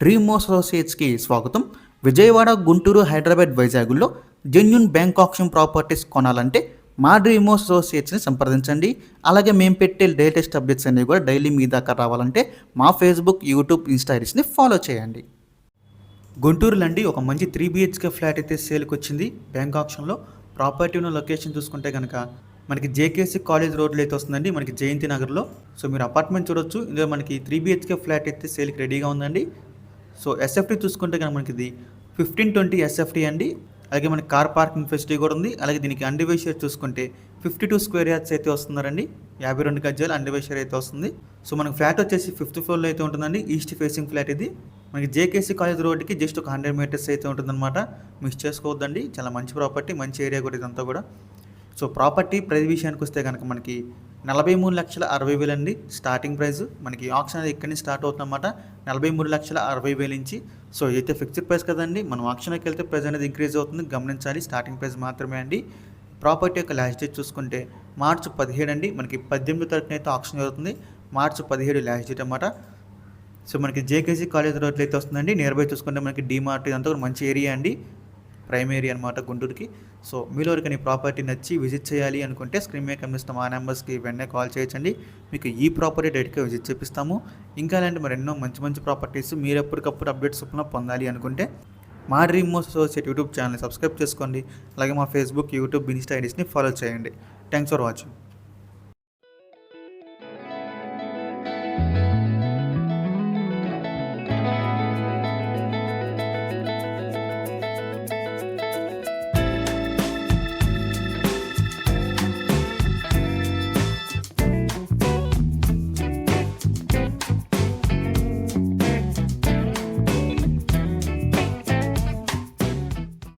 Dream అసోసియేట్స్కి స్వాగతం. విజయవాడ, గుంటూరు, హైదరాబాద్, వైజాగ్లో genuine bank option properties కొనాలంటే మా డ్రీమ్ అసోసియేట్స్ని సంప్రదించండి. అలాగే మేము పెట్టే లేటెస్ట్ అప్డేట్స్ అన్నీ కూడా డైలీ మీ దాకా రావాలంటే మా ఫేస్బుక్, యూట్యూబ్, ఇన్స్టా ఐడీస్ని ఫాలో చేయండి. గుంటూరులో అండి ఒక మంచి 3 BHK ఫ్లాట్ అయితే సేల్కి వచ్చింది. బ్యాంక్ ఆప్షన్లో ప్రాపర్టీ ఉన్న లొకేషన్ చూసుకుంటే కనుక మనకి జేకేసీ కాలేజ్ రోడ్లో అయితే వస్తుందండి, మనకి జయంతి నగర్లో. సో మీరు అపార్ట్మెంట్ చూడొచ్చు. ఇందులో మనకి 3 BHK ఫ్లాట్ అయితే సేల్కి రెడీగా ఉందండి. సో ఎస్ఎఫ్టీ చూసుకుంటే కనుక మనకి ఇది 1520 ఎస్ఎఫ్టీ అండి. అలాగే మనకి కార్ పార్కింగ్ ఫెసిలిటీ కూడా ఉంది. అలాగే దీనికి అండర్వే షేర్ చూసుకుంటే 52 స్క్వేర్ యార్డ్స్ అయితే వస్తున్నారండి. 52 గజాలు అండర్వే షేర్ అయితే వస్తుంది. సో మనకి ఫ్లాట్ వచ్చేసి 5th ఫ్లోర్లో అయితే ఉంటుందండి. ఈస్ట్ ఫేసింగ్ ఫ్లాట్ ఇది. మనకి జేకేసీ కాలేజ్ రోడ్కి జస్ట్ ఒక 100 మీటర్స్ అయితే ఉంటుందన్నమాట. మిస్ చేసుకోవద్దండి. చాలా మంచి ప్రాపర్టీ, మంచి ఏరియా కూడా ఇదంతా కూడా. సో ప్రాపర్టీ ప్రైస్ విషయానికి వస్తే కనుక మనకి 43,60,000 అండి స్టార్టింగ్ ప్రైస్. మనకి ఆప్షన్ అనేది ఇక్కడి నుంచి స్టార్ట్ అవుతుందన్నమాట, 43,60,000 నుంచి. సో అయితే ఫిక్స్డ్ ప్రైస్ కదండి, మనం ఆప్షన్కి వెళ్తే ప్రైస్ అనేది ఇంక్రీజ్ అవుతుంది, గమనించాలి. స్టార్టింగ్ ప్రైస్ మాత్రమే అండి. ప్రాపర్టీ యొక్క లాస్ట్ డేట్ చూసుకుంటే మార్చి 17 అండి. మనకి 18వ తారీఖున అయితే ఆప్షన్ జరుగుతుంది. మార్చి 17 లాస్ట్ డేట్ అన్నమాట. సో మనకి జేకేసీ కాలేజ్ రోడ్లో అయితే వస్తుందండి. నియర్ బై చూసుకుంటే మనకి డీమార్ట్ ఇదంతా కూడా మంచి ఏరియా అండి, ప్రైమ్ ఏరియా అనమాట గుంటూరుకి. సో మీలో ఎవరికైనా ప్రాపర్టీ నచ్చి విజిట్ చేయాలి అనుకుంటే స్క్రీన్ మీద కనిపిస్తున్న మా నెంబర్స్కి వెంటనే కాల్ చేయొచ్చండి. మీకు ఈ ప్రాపర్టీ డైరెక్ట్గా విజిట్ చేపిస్తాము. ఇంకా అలాంటి మరి ఎన్నో మంచి మంచి ప్రాపర్టీస్ మీరు ఎప్పటికప్పుడు అప్డేట్స్ పొందాలి అనుకుంటే మా dream associate YouTube channel subscribe చేసుకోండి. అలాగే మా ఫేస్బుక్, యూట్యూబ్, ఇన్స్టా ఐడీస్ని ఫాలో చేయండి. Thanks for watching.